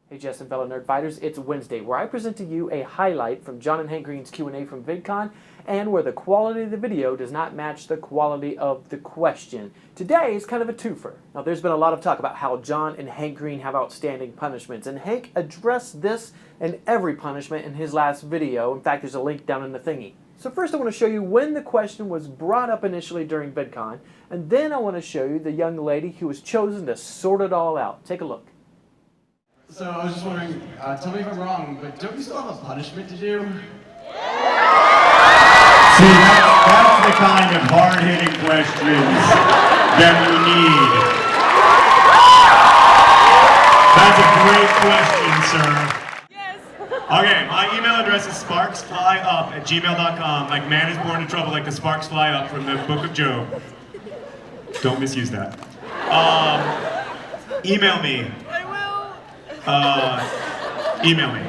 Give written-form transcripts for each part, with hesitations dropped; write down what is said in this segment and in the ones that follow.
Hey Jess and fellow nerd fighters, it's Wednesday where I present to you a highlight from John and Hank Green's Q&A from VidCon and where the quality of the video does not match the quality of the question. Today is kind of a twofer. Now there's been a lot of talk about how John and Hank Green have outstanding punishments, and Hank addressed this and every punishment in his last video. In fact, there's a link down in the thingy. So first I want to show you when the question was brought up initially during VidCon, and then I want to show you the young lady who was chosen to sort it all out. Take a look. So I was just wondering, tell me if I'm wrong, but don't you still have a punishment to do? See, that's the kind of hard-hitting questions that you need. That's a great question, sir. Yes. Okay, my email address is sparksflyup@gmail.com. Like man is born in trouble, like the sparks fly up from the book of Job. Don't misuse that. Email me. Email me.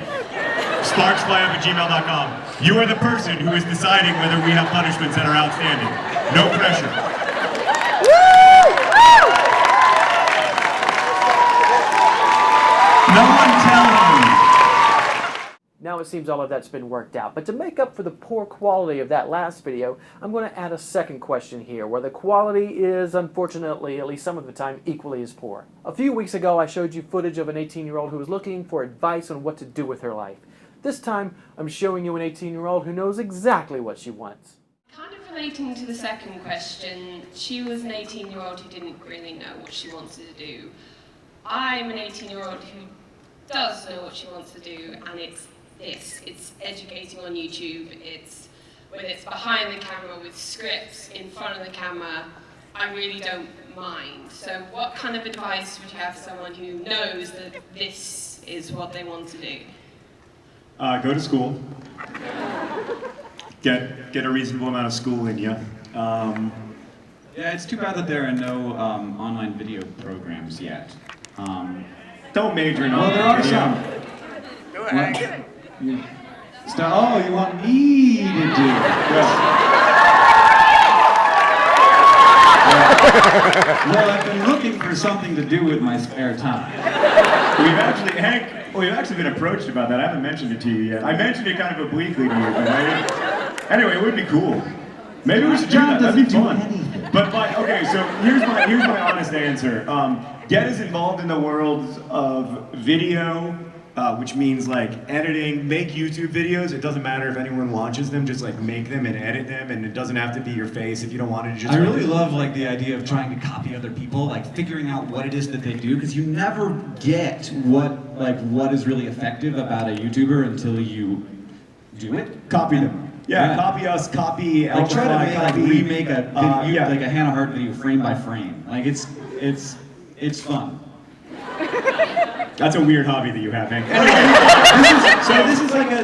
sparksflyup@gmail.com. You are the person who is deciding whether we have punishments that are outstanding. No pressure. No one tell me. Now it seems all of that's been worked out, but to make up for the poor quality of that last video, I'm going to add a second question here, where the quality is, unfortunately, at least some of the time, equally as poor. A few weeks ago, I showed you footage of an 18-year-old who was looking for advice on what to do with her life. This time, I'm showing you an 18-year-old who knows exactly what she wants. Kind of relating to the second question, she was an 18-year-old who didn't really know what she wanted to do. I'm an 18-year-old who does know what she wants to do, and it's educating on YouTube. It's whether it's behind the camera with scripts, in front of the camera, I really don't mind. So what kind of advice would you have for someone who knows that this is what they want to do? Go to school. Get a reasonable amount of school in you. Yeah, it's too bad that there are no online video programs yet. Don't major in Well, there are some. Do it, Hank. Oh, you want me to do it? Well, I've been looking for something to do with my spare time. We've actually been approached about that. I haven't mentioned it to you yet. I mentioned it kind of obliquely to you, but anyway, it would be cool. Maybe we should do that. That'd be fun. But okay, so here's my honest answer. Get as involved in the world of video, which means like editing, make YouTube videos. It doesn't matter if anyone launches them, just like make them and edit them, and it doesn't have to be your face if you don't want it to just. I really love like the idea of trying to copy other people, like figuring out what it is that they do, because you never get what is really effective about a YouTuber until you do it. Copy them. Yeah, copy us, copy like try to remake a yeah. like a Hannah Hart video frame by frame. Like it's fun. That's a weird hobby that you have, Hank.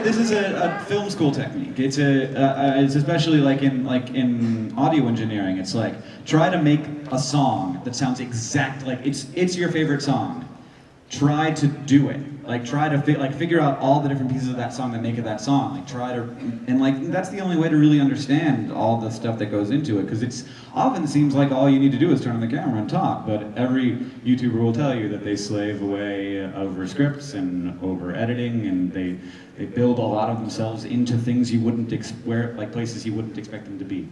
This is a film school technique. It's especially like in audio engineering. It's like try to make a song that sounds exact like it's your favorite song. Try to do it. Like try to figure out all the different pieces of that song that make it that song. Like that's the only way to really understand all the stuff that goes into it, because it's often seems like all you need to do is turn on the camera and talk, but every YouTuber will tell you that they slave away over scripts and over editing, and they build a lot of themselves into things you wouldn't places you wouldn't expect them to be.